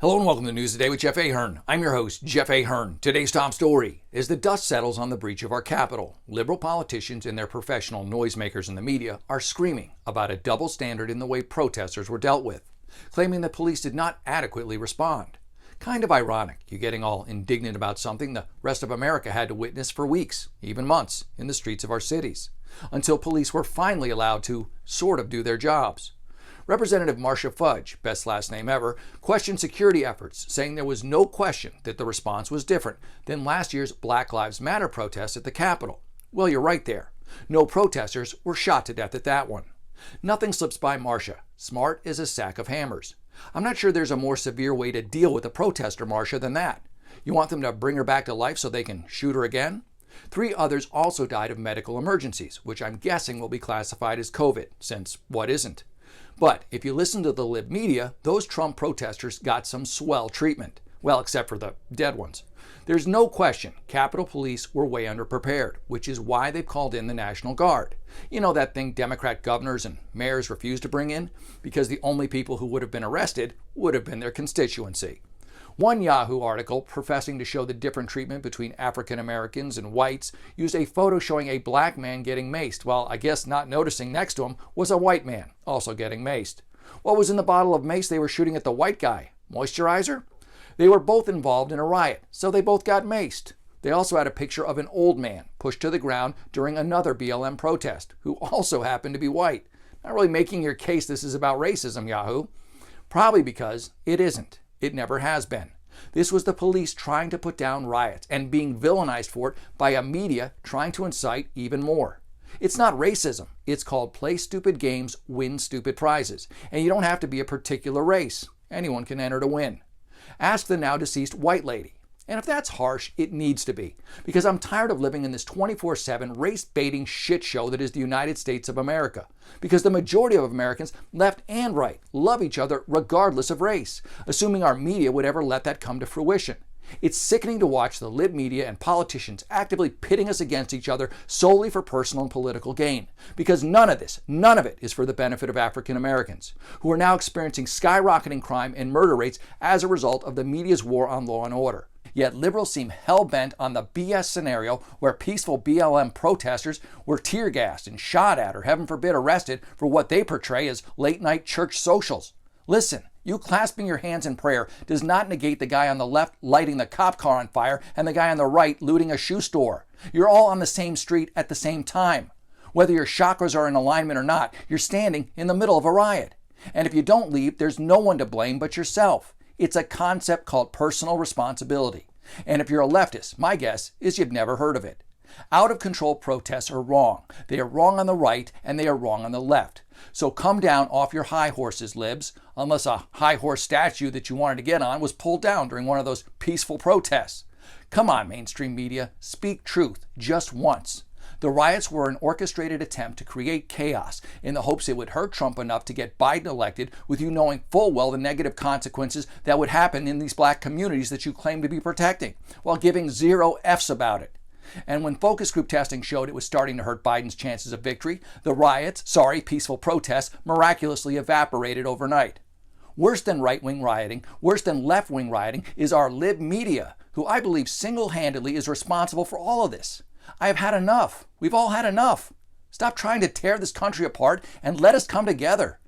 Hello and welcome to News Today with Jeff Ahern. I'm your host, Jeff Ahern. Today's top story: as the dust settles on the breach of our Capitol, liberal politicians and their professional noisemakers in the media are screaming about a double standard in the way protesters were dealt with, claiming the police did not adequately respond. Kind of ironic, you getting all indignant about something the rest of America had to witness for weeks, even months, in the streets of our cities, until police were finally allowed to sort of do their jobs. Representative Marcia Fudge, best last name ever, questioned security efforts, saying there was no question that the response was different than last year's Black Lives Matter protest at the Capitol. Well, you're right there. No protesters were shot to death at that one. Nothing slips by Marcia, smart as a sack of hammers. I'm not sure there's a more severe way to deal with a protester, Marcia, than that. You want them to bring her back to life so they can shoot her again? 3 others also died of medical emergencies, which I'm guessing will be classified as COVID, since what isn't? But if you listen to the lib media, those Trump protesters got some swell treatment. Well, except for the dead ones. There's no question Capitol Police were way underprepared, which is why they've called in the National Guard. You know that thing Democrat governors and mayors refused to bring in? Because the only people who would have been arrested would have been their constituency. One Yahoo article professing to show the different treatment between African Americans and whites used a photo showing a black man getting maced, while I guess not noticing next to him was a white man also getting maced. What was in the bottle of mace they were shooting at the white guy? Moisturizer? They were both involved in a riot, so they both got maced. They also had a picture of an old man pushed to the ground during another BLM protest, who also happened to be white. Not really making your case this is about racism, Yahoo. Probably because it isn't. It never has been. This was the police trying to put down riots and being villainized for it by a media trying to incite even more. It's not racism. It's called play stupid games, win stupid prizes. And you don't have to be a particular race. Anyone can enter to win. Ask the now deceased white lady. And if that's harsh, it needs to be. Because I'm tired of living in this 24/7 race-baiting shit show that is the United States of America. Because the majority of Americans, left and right, love each other regardless of race, assuming our media would ever let that come to fruition. It's sickening to watch the lib media and politicians actively pitting us against each other solely for personal and political gain. Because none of it is for the benefit of African Americans, who are now experiencing skyrocketing crime and murder rates as a result of the media's war on law and order. Yet liberals seem hell-bent on the BS scenario where peaceful BLM protesters were tear-gassed and shot at or, heaven forbid, arrested for what they portray as late-night church socials. Listen, you clasping your hands in prayer does not negate the guy on the left lighting the cop car on fire and the guy on the right looting a shoe store. You're all on the same street at the same time. Whether your chakras are in alignment or not, you're standing in the middle of a riot. And if you don't leave, there's no one to blame but yourself. It's a concept called personal responsibility. And if you're a leftist, my guess is you've never heard of it. Out-of-control protests are wrong. They are wrong on the right and they are wrong on the left. So come down off your high horses, libs, unless a high horse statue that you wanted to get on was pulled down during one of those peaceful protests. Come on, mainstream media, speak truth just once. The riots were an orchestrated attempt to create chaos in the hopes it would hurt Trump enough to get Biden elected, with you knowing full well the negative consequences that would happen in these black communities that you claim to be protecting, while giving 0 F's about it. And when focus group testing showed it was starting to hurt Biden's chances of victory, the peaceful protests, miraculously evaporated overnight. Worse than right-wing rioting, worse than left-wing rioting, is our lib media, who I believe single-handedly is responsible for all of this. I have had enough. We've all had enough. Stop trying to tear this country apart and let us come together.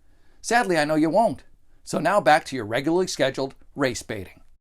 Sadly, I know you won't. So now back to your regularly scheduled race baiting.